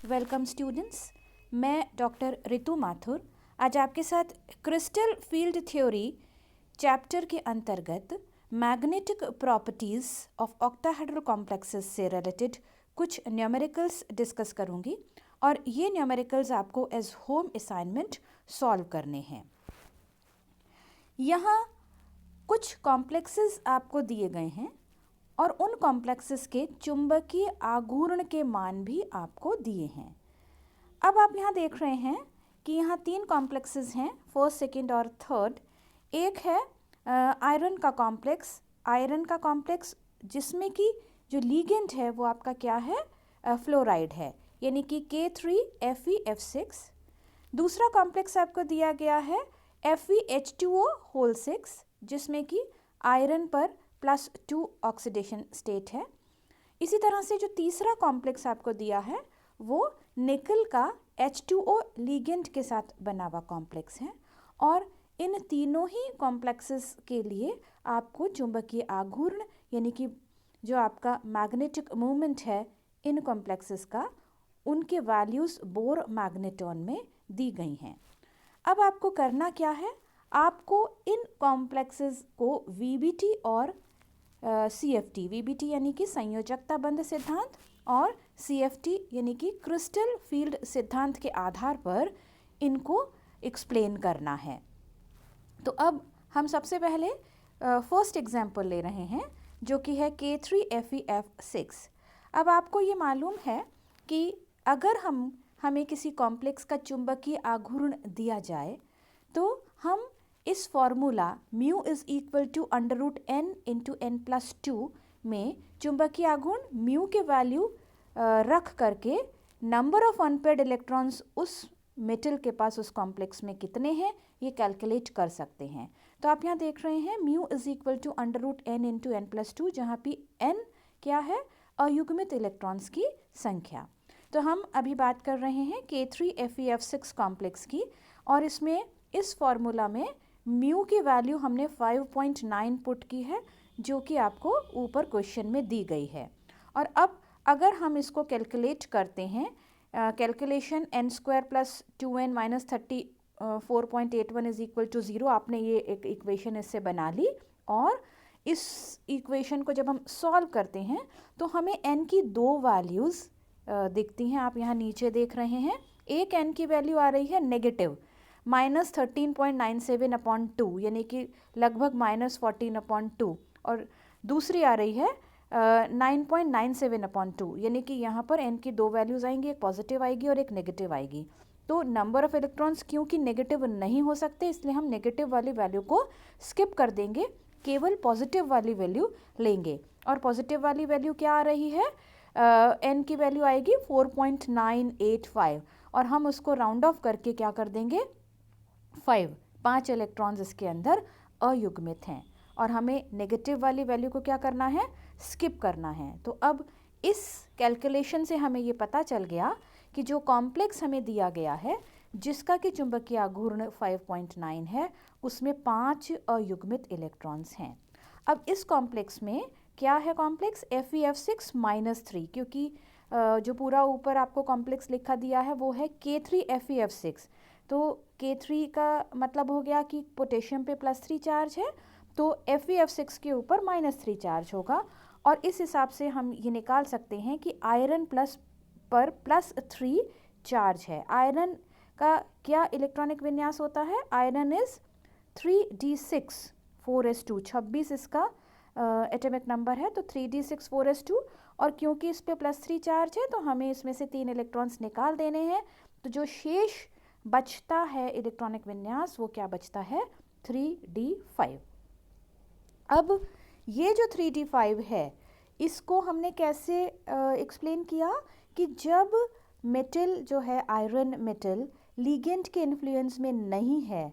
Welcome students. मैं doctor Ritu Mathur आज आपके साथ क्रिस्टल फील्ड थ्योरी चैप्टर के अंतर्गत magnetic properties of octahedral complexes से रिलेटेड कुछ न्यूमेरिकल्स डिस्कस करूंगी और ये न्यूमेरिकल्स आपको एज होम असाइनमेंट सॉल्व करने हैं। यहाँ कुछ कॉम्प्लेक्सेस आपको दिए गए हैं और उन कॉम्प्लेक्सेस के चुंबकीय आघूर्ण के मान भी आपको दिए हैं। अब आप यहाँ देख रहे हैं कि यहाँ 3 कॉम्प्लेक्सेस हैं, फर्स्ट, सेकंड और थर्ड। एक है आयरन का कॉम्प्लेक्स जिसमें कि जो लीगेंड है वो आपका क्या है, फ्लोराइड है, यानी कि K3FeF6। दूसरा कॉम्प्लेक्स आपको दिया गया है FeH2O6 जिसमें कि आयरन पर +2 ऑक्सीडेशन स्टेट है। इसी तरह से जो तीसरा कॉम्प्लेक्स आपको दिया है वो निकल का H2O लीगेंड के साथ बना हुआ कॉम्प्लेक्स है और इन तीनों ही कॉम्प्लेक्सेस के लिए आपको चुंबकीय आघूर्ण यानी कि जो आपका मैग्नेटिक मूवमेंट है इन कॉम्प्लेक्सेस का, उनके वैल्यूज़ बोर मैग्नेटॉन में दी गई हैं। अब आपको करना क्या है, आपको इन कॉम्प्लेक्सेस को VBT और CFT, VBT यानी कि संयोजकता बंध सिद्धांत और CFT यानी कि क्रिस्टल फील्ड सिद्धांत के आधार पर इनको एक्सप्लेन करना है। तो अब हम सबसे पहले फर्स्ट एग्जाम्पल ले रहे हैं जो कि है K3FeF6। अब आपको ये मालूम है कि अगर हमें किसी कॉम्प्लेक्स का चुंबकीय आघूर्ण दिया जाए तो हम इस formula mu is equal to √n into n+2 में चुंबकीय आघूर्ण म्यू के वैल्यू रख करके नंबर ऑफ अनपेयर्ड इलेक्ट्रॉन्स उस मेटल के पास उस कॉम्प्लेक्स में कितने हैं ये कैलकुलेट कर सकते हैं। तो आप यहाँ देख रहे हैं mu is equal to √n into n+2 जहाँ पे n क्या है, अयुग्मित इलेक्ट्रॉन्स की संख्या। तो हम अभी बात कर रहे हैं K3FeF6 कॉम्प्लेक्स की और इसमें इस फॉर्मूला में म्यू की वैल्यू हमने 5.9 पुट की है जो कि आपको ऊपर क्वेश्चन में दी गई है। और अब अगर हम इसको कैलकुलेट करते हैं, calculation n² + 2n - 34.81 is equal to 0, आपने ये एक इक्वेशन इससे बना ली और इस इक्वेशन को जब हम सॉल्व करते हैं तो हमें n की 2 वैल्यूज़ दिखती हैं। आप यहाँ नीचे देख रहे हैं, एक n की वैल्यू आ रही है नेगेटिव -13.97/2 यानी कि लगभग -14/2 और दूसरी आ रही है 9.97/2 यानी कि यहाँ पर n की 2 वैल्यूज़ आएंगी, एक पॉजिटिव आएगी और एक नेगेटिव आएगी। तो नंबर ऑफ इलेक्ट्रॉन्स क्योंकि नेगेटिव नहीं हो सकते इसलिए हम नेगेटिव वाली वैल्यू को स्किप कर देंगे, केवल पॉजिटिव वाली वैल्यू लेंगे। और पॉजिटिव वाली वैल्यू क्या आ रही है, n की वैल्यू आएगी 4.985 और हम उसको राउंड ऑफ करके क्या कर देंगे 5 इलेक्ट्रॉन्स इसके अंदर अयुग्मित हैं और हमें नेगेटिव वाली वैल्यू को क्या करना है, स्किप करना है। तो अब इस कैलकुलेशन से हमें ये पता चल गया कि जो कॉम्प्लेक्स हमें दिया गया है जिसका कि चुंबकीय आघूर्ण 5.9 है उसमें 5 अयुग्मित इलेक्ट्रॉन्स हैं। अब इस कॉम्प्लेक्स में क्या है, कॉम्प्लेक्स FeF6-3 क्योंकि जो पूरा ऊपर आपको कॉम्प्लेक्स लिखा दिया है वो है K3FeF6। तो K3 का मतलब हो गया कि पोटेशियम पे +3 चार्ज है तो FeF6 के ऊपर -3 चार्ज होगा और इस हिसाब से हम ये निकाल सकते हैं कि आयरन प्लस पर +3 चार्ज है। आयरन का क्या इलेक्ट्रॉनिक विन्यास होता है, आयरन इज 3d6 4s2, 26 इसका एटॉमिक नंबर है तो 3d6 4s2 और क्योंकि इस पे +3 चार्ज है तो हमें इसमें से 3 इलेक्ट्रॉन्स निकाल देने हैं। तो जो शेष बचता है इलेक्ट्रॉनिक विन्यास वो क्या बचता है, 3d5। अब ये जो 3d5 है इसको हमने कैसे एक्सप्लेन किया कि जब मेटल जो है आयरन मेटल लीगेंड के इन्फ्लुएंस में नहीं है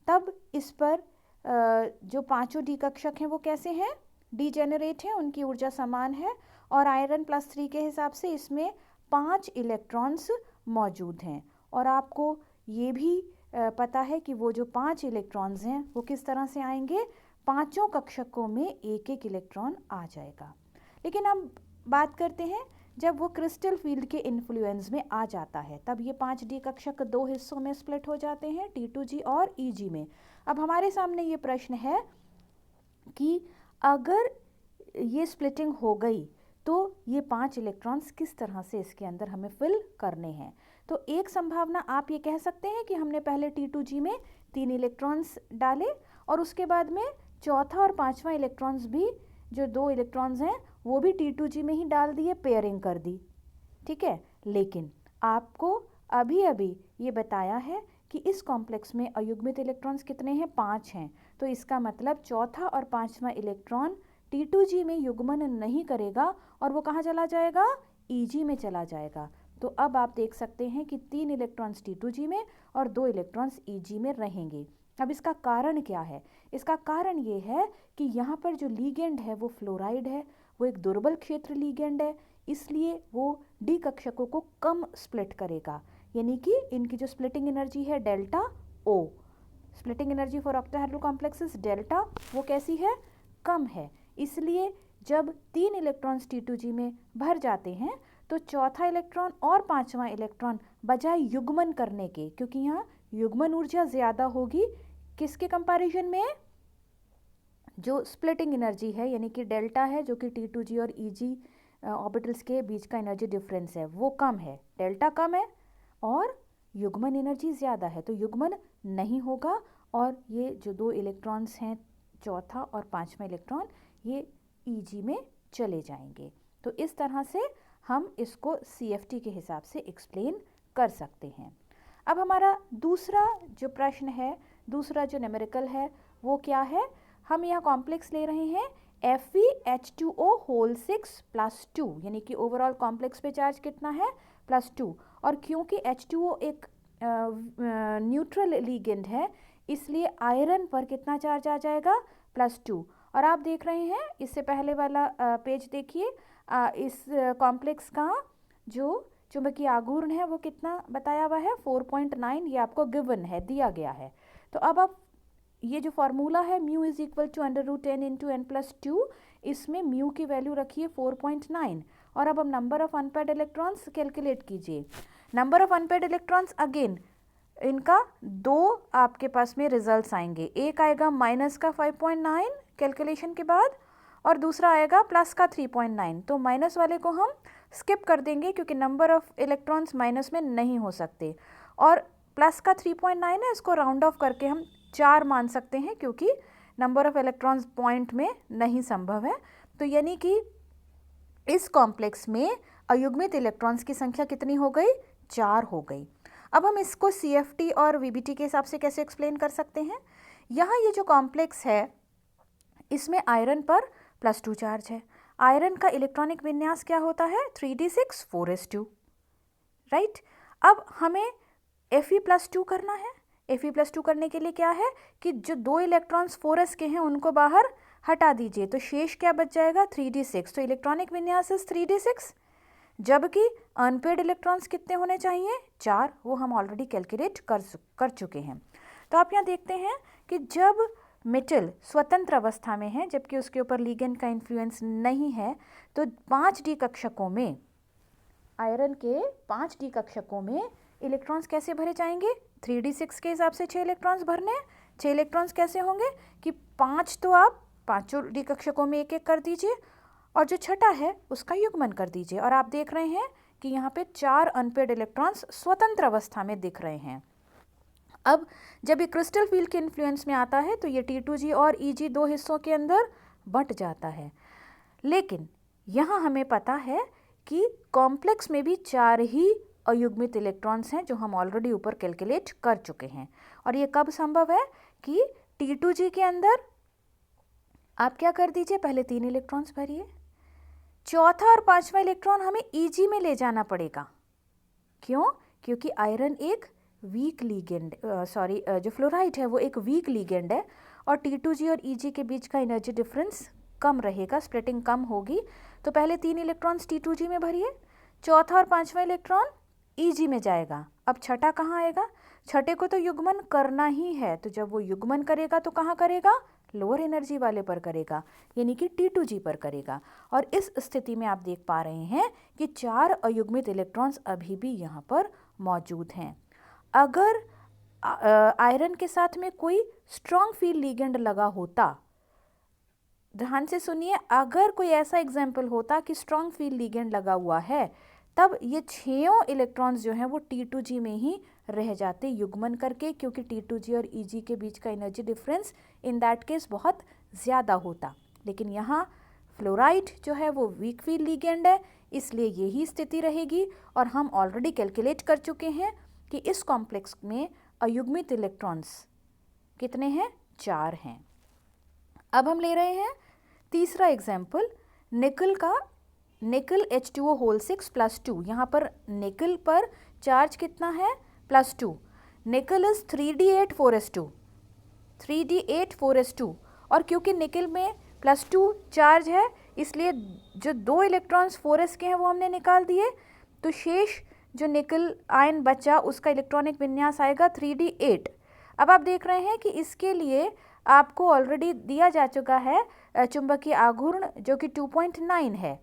तब इस पर जो पांचों डी कक्षक हैं वो कैसे हैं, डीजेनरेट हैं, उनकी ऊर्जा समान है और आयरन +3 के हिसाब से इसमें 5 इलेक्ट्रॉन्स मौजूद हैं। और आपको ये भी पता है कि वो जो 5 इलेक्ट्रॉन्स हैं वो किस तरह से आएंगे, पांचों कक्षकों में एक एक इलेक्ट्रॉन आ जाएगा। लेकिन अब बात करते हैं जब वो क्रिस्टल फील्ड के इन्फ्लुएंस में आ जाता है, तब ये 5D कक्षक दो हिस्सों में स्प्लिट हो जाते हैं, T2G और EG में। अब हमारे सामने ये प्रश्न है कि अगर ये स्प्लिटिंग हो गई तो ये 5 इलेक्ट्रॉन्स किस तरह से इसके अंदर हमें फिल करने हैं। तो एक संभावना आप ये कह सकते हैं कि हमने पहले T2G में 3 इलेक्ट्रॉन्स डाले और उसके बाद में चौथा और पांचवा इलेक्ट्रॉन्स भी, जो 2 इलेक्ट्रॉन्स हैं वो भी T2G में ही डाल दिए, पेयरिंग कर दी, ठीक है। लेकिन आपको अभी अभी ये बताया है कि इस कॉम्प्लेक्स में अयुग्मित इलेक्ट्रॉन्स कितने हैं, 5 हैं। तो इसका मतलब चौथा और पांचवा इलेक्ट्रॉन T2G में युग्मन नहीं करेगा और वो कहाँ चला जाएगा, EG में चला जाएगा। तो अब आप देख सकते हैं कि 3 इलेक्ट्रॉन्स T2G में और 2 इलेक्ट्रॉन्स EG में रहेंगे। अब इसका कारण क्या है? इसका कारण ये है कि यहाँ पर जो लीगेंड है वो फ्लोराइड है, वो एक दुर्बल क्षेत्र लीगेंड है, इसलिए वो डी कक्षकों को कम स्प्लिट करेगा, यानी कि इनकी जो स्प्लिटिंग एनर्जी है delta O, splitting energy for octahedral complexes delta, वो कैसी है, कम है। इसलिए जब 3 इलेक्ट्रॉन्स T2G में भर जाते हैं तो चौथा इलेक्ट्रॉन और पांचवा इलेक्ट्रॉन बजाय युग्मन करने के, क्योंकि यहाँ युग्मन ऊर्जा ज़्यादा होगी किसके कंपैरिजन में, जो स्प्लिटिंग एनर्जी है यानी कि डेल्टा है, जो कि T2G और EG ऑर्बिटल्स के बीच का एनर्जी डिफरेंस है, वो कम है, डेल्टा कम है और युग्मन एनर्जी ज़्यादा है, तो युग्मन नहीं होगा और ये जो 2 इलेक्ट्रॉन्स हैं चौथा और पांचवा इलेक्ट्रॉन ये EG में चले जाएंगे। तो इस तरह से हम इसको CFT के हिसाब से एक्सप्लेन कर सकते हैं। अब हमारा दूसरा जो प्रश्न है, दूसरा जो न्यूमेरिकल है वो क्या है, हम यहाँ कॉम्प्लेक्स ले रहे हैं FeH2O6+2, यानी कि ओवरऑल कॉम्प्लेक्स पे चार्ज कितना है, +2, और क्योंकि H2O एक न्यूट्रल लीगेंड है इसलिए आयरन पर कितना चार्ज आ जाएगा, +2। और आप देख रहे हैं इससे पहले वाला पेज देखिए, इस कॉम्प्लेक्स का जो चुंबकीय आघूर्ण है वो कितना बताया हुआ है, 4.9, ये आपको गिवन है, दिया गया है। तो अब आप ये जो फार्मूला है mu is equal to √10 into n+2, इसमें म्यू की वैल्यू रखिए 4.9 और अब हम number of unpaired electrons calculate कीजिए। Number of unpaired electrons again इनका 2 आपके पास में रिजल्ट्स आएंगे, एक आएगा माइनस का 5.9 कैलकुलेशन के बाद और दूसरा आएगा प्लस का 3.9। तो माइनस वाले को हम स्किप कर देंगे क्योंकि नंबर ऑफ इलेक्ट्रॉन्स माइनस में नहीं हो सकते, और प्लस का 3.9 है, इसको राउंड ऑफ करके हम 4 मान सकते हैं क्योंकि नंबर ऑफ इलेक्ट्रॉन्स पॉइंट में नहीं संभव है। तो यानी कि इस कॉम्प्लेक्स में अयुग्मित इलेक्ट्रॉन्स की संख्या कितनी हो गई, 4 हो गई। अब हम इसको CFT और VBT के हिसाब से कैसे एक्सप्लेन कर सकते हैं। यहाँ ये जो कॉम्प्लेक्स है इसमें आयरन पर +2 चार्ज है, आयरन का इलेक्ट्रॉनिक विन्यास क्या होता है, 3d6 4s2, राइट। अब हमें Fe+2 करना है। Fe+2 करने के लिए क्या है कि जो 2 इलेक्ट्रॉन्स 4s के हैं उनको बाहर हटा दीजिए, तो शेष क्या बच जाएगा, 3d6। तो इलेक्ट्रॉनिक विन्यास इज 3d6, जबकि अनपेयर्ड इलेक्ट्रॉन्स कितने होने चाहिए, 4, वो हम ऑलरेडी कैलकुलेट कर चुके हैं। तो आप यहाँ देखते हैं कि जब मेटल स्वतंत्र अवस्था में है जबकि उसके ऊपर लिगेंड का इन्फ्लुएंस नहीं है, तो 5D कक्षकों में, आयरन के 5D कक्षकों में इलेक्ट्रॉन्स कैसे भरे जाएंगे, 3d6 के हिसाब से 6 इलेक्ट्रॉन्स भरने हैं। 6 इलेक्ट्रॉन्स कैसे होंगे कि 5 तो आप 5 D कक्षकों में एक एक कर दीजिए और जो छठा है उसका युग्मन कर दीजिए, और आप देख रहे हैं कि यहाँ पे 4 अनपेयर्ड इलेक्ट्रॉन्स स्वतंत्र अवस्था में दिख रहे हैं। अब जब ये क्रिस्टल फील्ड के इन्फ्लुएंस में आता है तो ये T2G और EG 2 हिस्सों के अंदर बंट जाता है, लेकिन यहाँ हमें पता है कि कॉम्प्लेक्स में भी 4 ही अयुग्मित इलेक्ट्रॉन्स हैं जो हम ऑलरेडी ऊपर कैलकुलेट कर चुके हैं। और ये कब संभव है कि T2G के अंदर आप क्या कर दीजिए, पहले 3 इलेक्ट्रॉन्स भरिए, चौथा और पांचवा इलेक्ट्रॉन हमें EG में ले जाना पड़ेगा। क्यों, क्योंकि आयरन एक वीक लीगेंड, जो फ्लोराइड है वो एक वीक लीगेंड है और T2G और EG के बीच का एनर्जी डिफरेंस कम रहेगा, स्प्लिटिंग कम होगी। तो पहले 3 इलेक्ट्रॉन्स T2G में भरिए, चौथा और पांचवा इलेक्ट्रॉन EG में जाएगा। अब छठा कहाँ आएगा, छठे को तो युग्मन करना ही है, तो जब वो युग्मन करेगा तो कहाँ करेगा, लोअर एनर्जी वाले पर करेगा, यानी कि T2G पर करेगा। और इस स्थिति में आप देख पा रहे हैं कि 4 अयुग्मित इलेक्ट्रॉन्स अभी भी यहाँ पर मौजूद हैं। अगर आयरन के साथ में कोई स्ट्रॉन्ग फील्ड लिगेंड लगा होता, ध्यान से सुनिए, अगर कोई ऐसा एग्जाम्पल होता कि स्ट्रॉन्ग फील्ड लिगेंड लगा हुआ है, तब ये 6 इलेक्ट्रॉन्स जो हैं वो T2G में ही रह जाते युग्मन करके, क्योंकि T2G और EG के बीच का energy difference in that case बहुत ज़्यादा होता। लेकिन यहाँ फ्लोराइड जो है वो वीक फील्ड लिगेंड है, इसलिए यही स्थिति रहेगी। और हम ऑलरेडी कैलकुलेट कर चुके हैं कि इस कॉम्प्लेक्स में अयुग्मित इलेक्ट्रॉन्स कितने हैं, 4 हैं। अब हम ले रहे हैं तीसरा एग्जाम्पल, निकल का, निकल H2O होल 6 प्लस 2। यहाँ पर निकल पर चार्ज कितना है, +2। निकल इज 3d8 4s2। और क्योंकि निकल में +2 चार्ज है, इसलिए जो 2 इलेक्ट्रॉन्स 4s के हैं वो हमने निकाल दिए। तो शेष जो निकल आयन बचा उसका इलेक्ट्रॉनिक विन्यास आएगा 3d8। अब आप देख रहे हैं कि इसके लिए आपको ऑलरेडी दिया जा चुका है चुंबकीय आघूर्ण जो कि 2.9 है।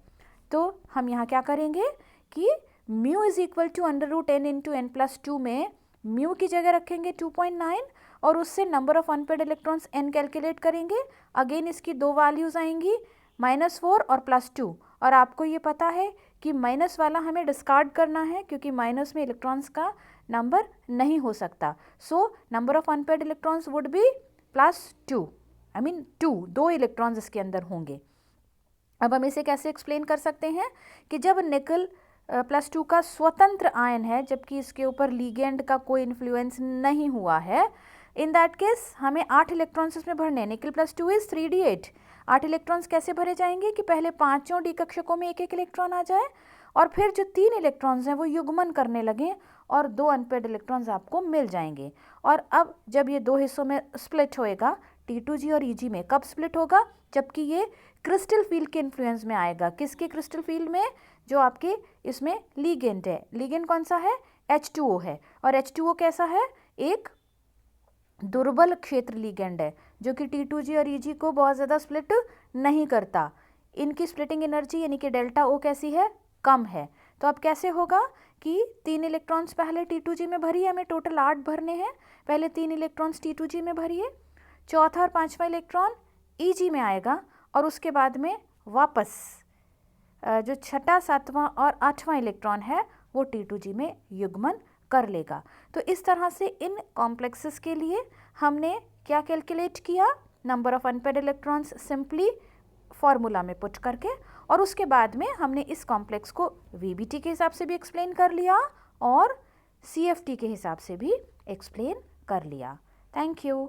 तो हम यहाँ क्या करेंगे कि mu is equal to √n into n+2 में म्यू की जगह रखेंगे 2.9 और उससे number of unpaid electrons n calculate करेंगे। अगेन इसकी 2 वैल्यूज आएंगी, -4 और +2। और आपको ये पता है कि माइनस वाला हमें डिस्कार्ड करना है, क्योंकि माइनस में इलेक्ट्रॉन्स का नंबर नहीं हो सकता। So number of unpaid electrons would be +2, I mean 2 electrons इसके अंदर होंगे। अब हम इसे कैसे एक्सप्लेन कर सकते हैं कि जब निकल +2 का स्वतंत्र आयन है, जबकि इसके ऊपर लिगेंड का कोई इन्फ्लुएंस नहीं हुआ है, इन दैट केस हमें 8 इलेक्ट्रॉन्स इसमें भरने। निकल +2 इज 3d8। 8 इलेक्ट्रॉन्स कैसे भरे जाएंगे कि पहले 5 डी कक्षकों में एक इलेक्ट्रॉन आ जाए और फिर जो 3 इलेक्ट्रॉन्स हैं वो युग्मन करने लगे और 2 अनपेड इलेक्ट्रॉन्स आपको मिल जाएंगे। और अब जब ये 2 हिस्सों में स्प्लिट होएगा, T2G और EG में, कब स्प्लिट होगा, जबकि ये क्रिस्टल फील्ड के इन्फ्लुएंस में आएगा। किसके क्रिस्टल फील्ड में, जो आपके इसमें लिगेंड है। लिगेंड कौन सा है, H2O है। और H2O कैसा है, एक दुर्बल क्षेत्र लिगेंड है जो कि T2G और EG को बहुत ज़्यादा स्प्लिट नहीं करता। इनकी स्प्लिटिंग एनर्जी यानी कि डेल्टा O कैसी है, कम है। तो अब कैसे होगा कि 3 इलेक्ट्रॉन्स पहले T2G में भरिए, हमें टोटल 8 भरने हैं, पहले 3 इलेक्ट्रॉन्स T2G में भरिए, चौथा और 5वां इलेक्ट्रॉन EG में आएगा और उसके बाद में वापस जो 6वां, 7वां और 8वां इलेक्ट्रॉन है वो T2G में युग्मन कर लेगा। तो इस तरह से इन कॉम्प्लेक्सेस के लिए हमने क्या कैलकुलेट किया, number of unpaid electrons simply formula में पुट करके, और उसके बाद में हमने इस कॉम्प्लेक्स को VBT के हिसाब से भी एक्सप्लेन कर लिया और CFT के हिसाब से भी एक्सप्लेन कर लिया। Thank you.